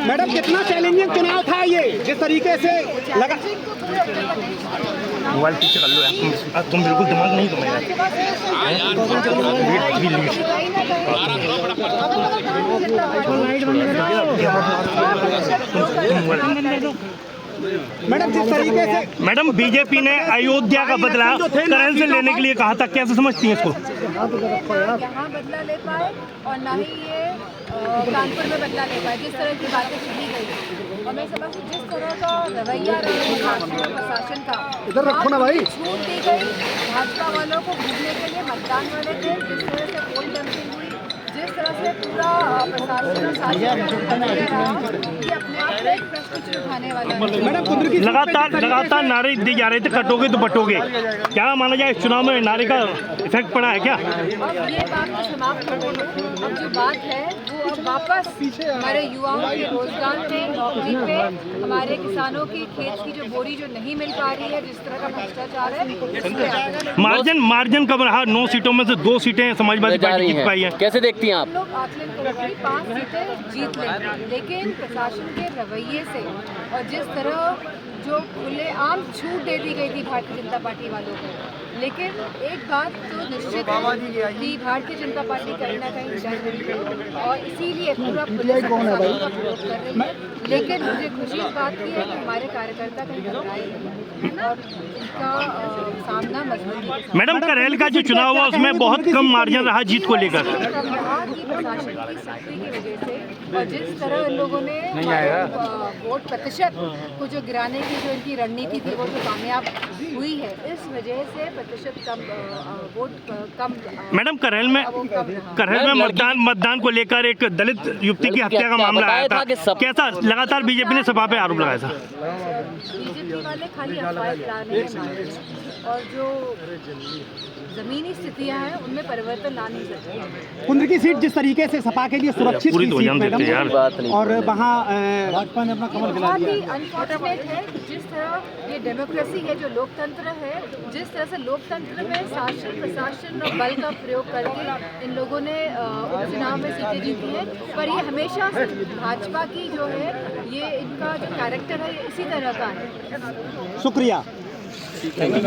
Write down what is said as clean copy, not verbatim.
Madam कितना challenging चुनाव था ये, जिस तरीके से लगा। मोबाइल पीछे कर लो यार, तुम बिल्कुल दिमाग नहीं तुम्हारा। मैडम जिस तरीके से मैडम बीजेपी ने अयोध्या का बदला करेल से लेने के लिए कहा था, कैसे समझती हैं इसको? यहाँ बदला ले पाए और ना ही ये कानपुर में बदला ले पाए, जिस तरह की बातें की गई। और मैं समझती हूँ जिस तरह का रवैया रहा प्रशासन का, इधर रखो ना भाई, छूट दी गई भाजपा वालों को घूमने के लिए मतदान वाले थे। जिस तरह से पोल डंपिंग हुई, जिस तरह से पूरा प्रशासन और शासन कि अपने आप में एक प्रश्न चिन्ह उठाने वाला लगातार नारे दिए जा रहे थे, कटोगे तो बटोगे। क्या माना जाए, इस चुनाव में नारे का इफेक्ट पड़ा है क्या? अब ये बात तो समाप्त हो गई। अब जो बात है वो अब वापस हमारे युवाओं के रोजगार पे, नौकरी पे, हमारे किसानों की खेत की जो बोरी जो नहीं मिल पा रही है, जिस तरह का भ्रष्टाचार है, मार्जिन कब रहा? 9 सीटों में से 2 सीटें समाजवादी पार्टी जीत पाई है। कैसे देखती हैं आप? लोग आकलन करेंगे 5 सीटें जीत लेंगे, लेकिन प्रशासन के रवैये से और जिस तरह जो खुलेआम छूट दे दी गई थी भारतीय जनता पार्टी वालों को। लेकिन एक बात तो निश्चित है कि भारतीय जनता पार्टी कहीं ना कहीं डर रही है और इसीलिए पूरा पुलिस प्रशासन का विरोध कर रही है। लेकिन मुझे खुशी इस बात की है कि हमारे कार्यकर्ता कहीं घबराए नहीं और इनका सामना मजबूती के साथ। मैडम करेल का जो चुनाव हुआ उसमें बहुत कम मार्जिन रहा जीत को लेकर। प्रशासन की सख्ती की वजह से और जिस तरह इन लोगों ने वोट प्रतिशत को जो गिराने की जो इनकी रणनीति थी वो जो कामयाब हुई है, इस वजह से प्रतिशत कम वोट कम। मैडम करेल में मतदान को लेकर एक दलित युवती की हत्या का मामला आया था, कैसा? लगातार बीजेपी ने सपा पे आरोप लगाया था। बीजेपी वाले खाली अफवाह फैलाने में माहिर हैं और जो जमीनी स्थितियां हैं उनमें परिवर्तन ला नहीं सकते। कुंद्र की सीट जिस तरीके से सपा के लिए सुरक्षित पूरी थी तो सीट मैडम, और वहाँ भाजपा ने अपना कमल खिला दिया। अनफॉर्चुनेट है जिस तरह ये डेमोक्रेसी है, जो लोकतंत्र है, जिस तरह से लोकतंत्र में शासन प्रशासन और बल का प्रयोग करके इन लोगों ने उपचुनाव में सीटें जीती है। पर ये हमेशा भाजपा की जो है, ये इनका जो कैरेक्टर है, ये इसी तरह का है। शुक्रिया।